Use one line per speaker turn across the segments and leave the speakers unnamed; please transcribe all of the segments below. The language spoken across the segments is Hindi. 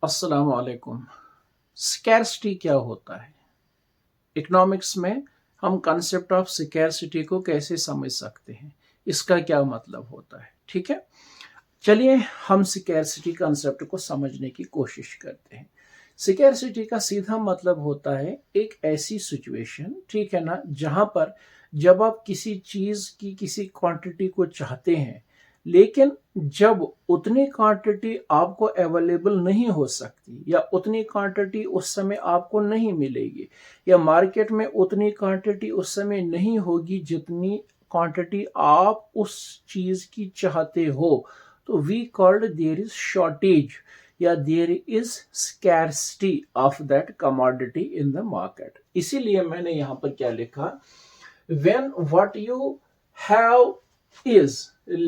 अस्सलाम वालेकुम। स्कैर्सिटी क्या होता है? इकोनॉमिक्स में हम कंसेप्ट ऑफ स्कैर्सिटी को कैसे समझ सकते हैं? इसका क्या मतलब होता है? ठीक है, चलिए हम स्कैर्सिटी कंसेप्ट को समझने की कोशिश करते हैं। स्कैर्सिटी का सीधा मतलब होता है एक ऐसी सिचुएशन, ठीक है ना, जहां पर जब आप किसी चीज की किसी क्वांटिटी को चाहते हैं, लेकिन जब उतनी क्वांटिटी आपको अवेलेबल नहीं हो सकती या उतनी क्वांटिटी उस समय आपको नहीं मिलेगी या मार्केट में उतनी क्वांटिटी उस समय नहीं होगी जितनी क्वांटिटी आप उस चीज की चाहते हो, तो we called there is shortage या there is scarcity of that commodity in the market. इसीलिए मैंने यहां पर क्या लिखा, when what you have is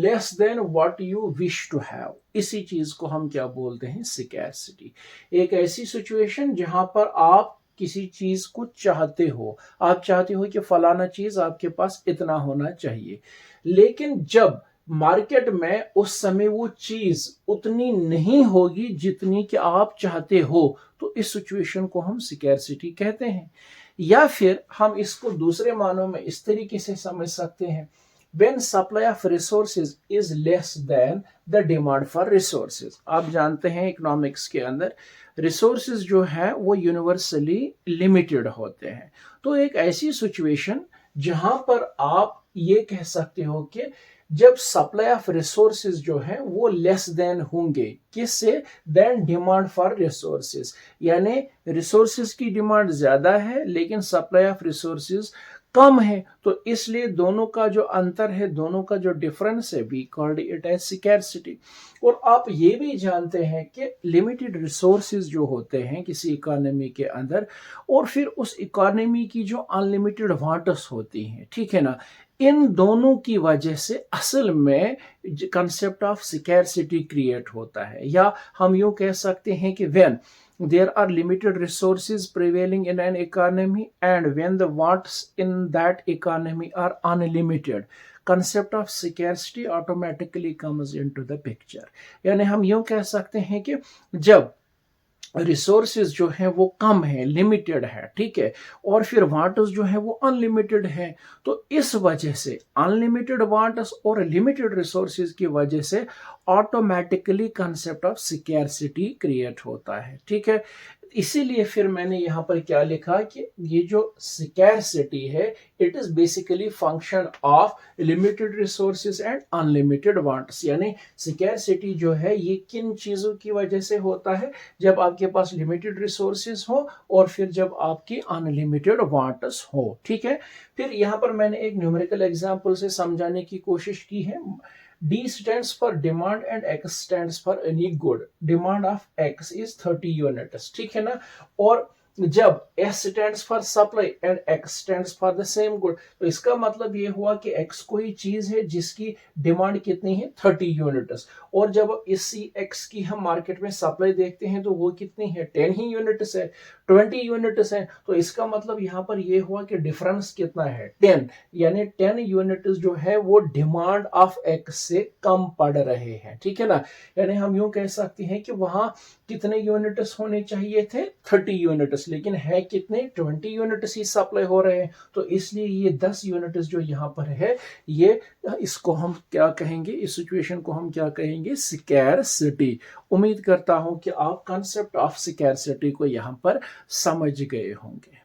less than what you wish to have, इसी चीज को हम क्या बोलते हैं, स्कैर्सिटी। एक ऐसी सिचुएशन जहां पर आप किसी चीज को चाहते हो, आप चाहते हो कि फलाना चीज आपके पास इतना होना चाहिए, लेकिन जब मार्केट में उस समय वो चीज उतनी नहीं होगी जितनी कि आप चाहते हो, तो इस सिचुएशन को हम स्कैर्सिटी कहते हैं। या फिर हम इसको दूसरे मानों में इस तरीके से समझ सकते हैं, when supply of resources is less than the demand for resources। आप जानते हैं इकोनॉमिक्स के अंदर रिसोर्सेज जो है वो यूनिवर्सली लिमिटेड होते हैं। तो एक ऐसी सिचुएशन जहां पर आप ये कह सकते हो कि जब सप्लाई ऑफ रिसोर्सेज जो है वो लेस देन होंगे, किससे, देन डिमांड फॉर रिसोर्सेज, यानी रिसोर्सेज की डिमांड ज्यादा है लेकिन सप्लाई ऑफ रिसोर्सेज कम है, तो इसलिए दोनों का जो अंतर है, दोनों का जो डिफरेंस है, we called it as scarcity. और आप ये भी जानते हैं कि लिमिटेड रिसोर्सेज जो होते हैं किसी इकोनॉमी के अंदर, और फिर उस इकोनॉमी की जो अनलिमिटेड वांट्स होती हैं, ठीक है ना, इन दोनों की वजह से असल में कंसेप्ट ऑफ स्कैर्सिटी क्रिएट होता है। या हम यूं कह सकते हैं कि when there are limited resources prevailing in an economy and when the wants in that economy are unlimited, concept of scarcity automatically comes into the picture। यानी हम यूं कह सकते हैं कि जब रिसोर्सेज जो है वो कम है, लिमिटेड है, ठीक है, और फिर वांट्स जो है वो अनलिमिटेड है, तो इस वजह से अनलिमिटेड वांट्स और लिमिटेड रिसोर्सेज की वजह से automatically concept of scarcity create होता है, ठीक है। इसीलिए फिर मैंने यहां पर क्या लिखा कि ये जो स्कैर्सिटी है, it is basically function of limited resources and unlimited wants. यानी स्कैर्सिटी जो है ये किन चीजों की वजह से होता है, जब आपके पास लिमिटेड रिसोर्सेज हो और फिर जब आपकी अनलिमिटेड वांट्स हो, ठीक है। फिर यहां पर मैंने एक न्यूमेरिकल एग्जांपल से समझाने की कोशिश की है। D stands for demand and X stands for any good। Demand of X is 30 units, ठीक है ना। और जब S stands for supply and X stands for the same good, तो इसका मतलब ये हुआ कि X कोई चीज है जिसकी डिमांड कितनी है, 30 यूनिट्स, और जब इसी X की हम मार्केट में सप्लाई देखते हैं तो वो कितनी है, 10 ही यूनिट्स है, 20 यूनिट्स है। तो इसका मतलब यहाँ पर ये हुआ कि डिफरेंस कितना है, 10, यानी 10 यूनिट्स जो है वो डिमांड ऑफ X से कम पड़ रहे हैं, ठीक है ना। यानी हम यूं कह सकते हैं कि वहां कितने यूनिट्स होने चाहिए थे, 30 यूनिट्स, लेकिन है कितने, 20 यूनिट्स ही सप्लाई हो रहे हैं। तो इसलिए ये 10 यूनिट्स जो यहाँ पर है, ये इसको हम क्या कहेंगे, इस सिचुएशन को हम क्या कहेंगे, स्कैर्सिटी। उम्मीद करता हूं कि आप कंसेप्ट ऑफ स्कैर्सिटी को यहाँ पर समझ गए होंगे।